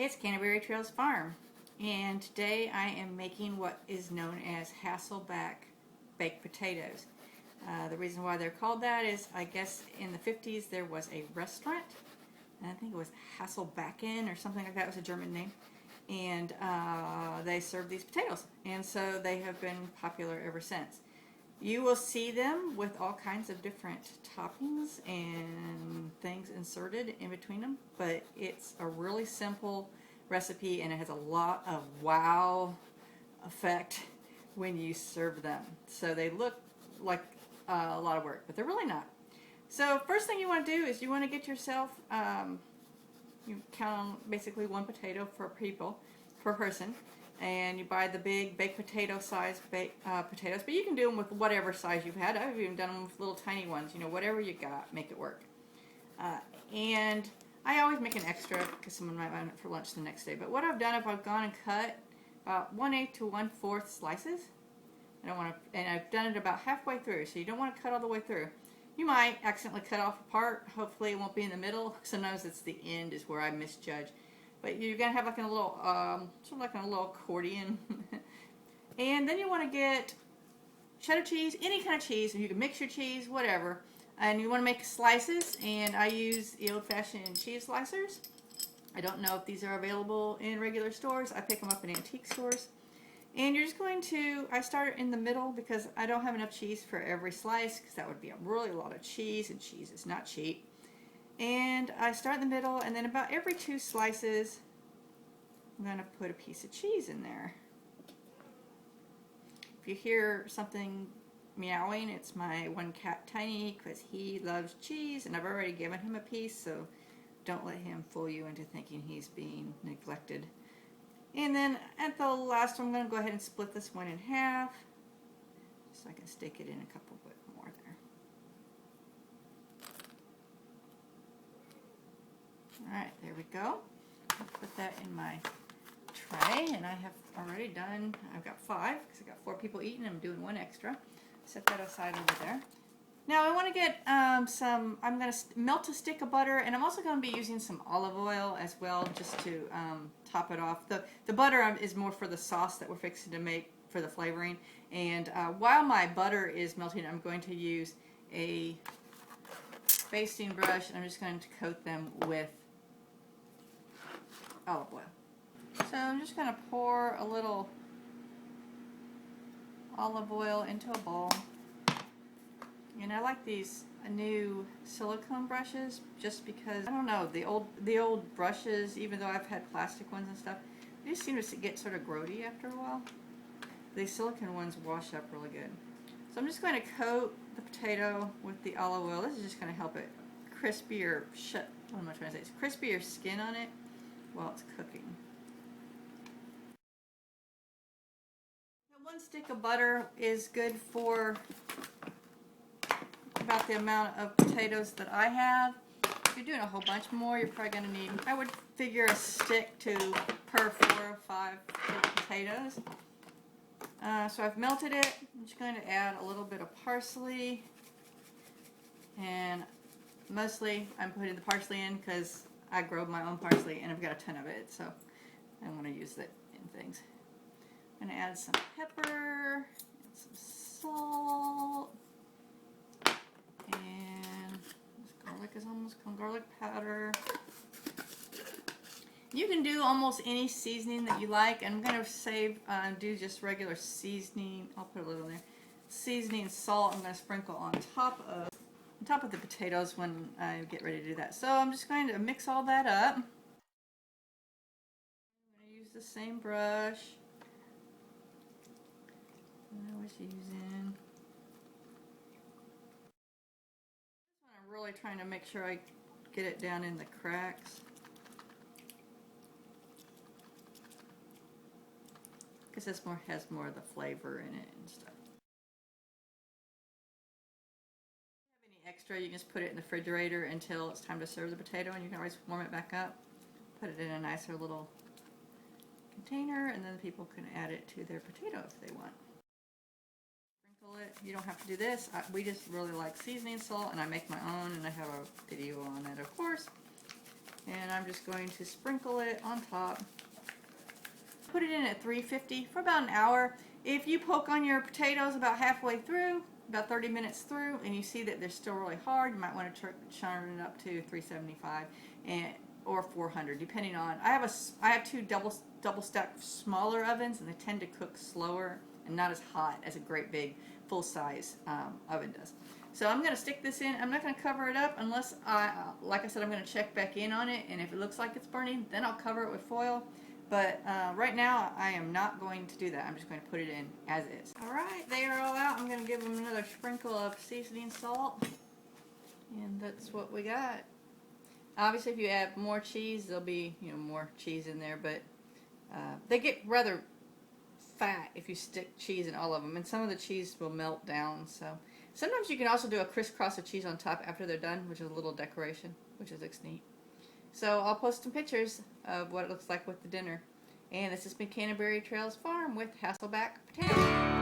it's Canterbury Trails Farm, and today I am making what is known as Hasselback baked potatoes. The reason why they're called that is, I guess in the 50s there was a restaurant, and I think it was Hasselbacken or something like that. It was a German name, and they served these potatoes, and so they have been popular ever since. You will see them with all kinds of different toppings and things inserted in between them, but it's a really simple recipe and it has a lot of wow effect when you serve them. So they look like a lot of work, but they're really not. So first thing you want to do is you want to get yourself, you count on basically one potato per person. And you buy the big baked potato size potatoes, but you can do them with whatever size you've had. I've even done them with little tiny ones, you know, whatever you got, make it work. And I always make an extra because someone might want it for lunch the next day. But what I've done, if I've gone and cut about 1/8 to 1/4 slices, and I've done it about halfway through, so you don't want to cut all the way through. You might accidentally cut off a part. Hopefully it won't be in the middle. Sometimes it's the end is where I misjudge. But you're going to have like a little, sort of like a little accordion. And then you want to get cheddar cheese, any kind of cheese, and you can mix your cheese, whatever. And you want to make slices, and I use the old-fashioned cheese slicers. I don't know if these are available in regular stores. I pick them up in antique stores. And you're just going to, I start in the middle because I don't have enough cheese for every slice, because that would be a really lot of cheese, and cheese is not cheap. And I start in the middle, and then about every 2 slices, I'm going to put a piece of cheese in there. If you hear something meowing, it's my one cat, Tiny, because he loves cheese, and I've already given him a piece, so don't let him fool you into thinking he's being neglected. And then at the last one, I'm going to go ahead and split this one in half, so I can stick it in a couple bit more there. Alright, there we go. I'll put that in my tray, and I have already done, I've got 5, because I've got 4 people eating, I'm doing 1 extra. Set that aside over there. Now I want to get I'm going to melt a stick of butter, and I'm also going to be using some olive oil as well, just to top it off. The butter is more for the sauce that we're fixing to make for the flavoring, and while my butter is melting, I'm going to use a basting brush, and I'm just going to coat them with olive oil. So I'm just going to pour a little olive oil into a bowl. And I like these new silicone brushes just because, I don't know, the old brushes, even though I've had plastic ones and stuff, they just seem to get sort of grody after a while. These silicone ones wash up really good. So I'm just going to coat the potato with the olive oil. This is just going to help it crispier, what am I trying to say? It's crispier skin on it while it's cooking. Now, 1 stick of butter is good for about the amount of potatoes that I have. If you're doing a whole bunch more, you're probably going to need, I would figure, a stick per 4 or 5 potatoes. So I've melted it. I'm just going to add a little bit of parsley, and mostly I'm putting the parsley in because I grow my own parsley and I've got a ton of it, so I want to use it in things. I'm going to add some pepper, and some salt, and this garlic is almost gone, garlic powder. You can do almost any seasoning that you like. I'm going to do just regular seasoning. I'll put a little in there. Seasoning, salt, I'm going to sprinkle on top of the potatoes when I get ready to do that. So I'm just going to mix all that up. I'm going to use the same brush that I was using. I'm really trying to make sure I get it down in the cracks, because this has more of the flavor in it and stuff. If you have any extra, you can just put it in the refrigerator until it's time to serve the potato, and you can always warm it back up. Put it in a nicer little container, and then people can add it to their potato if they want. Sprinkle it. You don't have to do this. We just really like seasoning salt, and I make my own, and I have a video on that, of course. And I'm just going to sprinkle it on top. Put it in at 350 for about an hour. If you poke on your potatoes about halfway through, about 30 minutes through, and you see that they're still really hard, you might want to turn it up to 375 or 400, depending on. I have two double stacked smaller ovens, and they tend to cook slower and not as hot as a great big full size oven does. So I'm going to stick this in. I'm not going to cover it up unless like I said, I'm going to check back in on it, and if it looks like it's burning, then I'll cover it with foil. But right now, I am not going to do that. I'm just going to put it in as is. Alright, they are all out. I'm going to give them another sprinkle of seasoning salt. And that's what we got. Obviously, if you add more cheese, there'll be more cheese in there. But they get rather fat if you stick cheese in all of them. And some of the cheese will melt down. So sometimes you can also do a crisscross of cheese on top after they're done, which is a little decoration, which looks neat. So I'll post some pictures of what it looks like with the dinner. And this has been Canterbury Trails Farm with Hasselback Potatoes.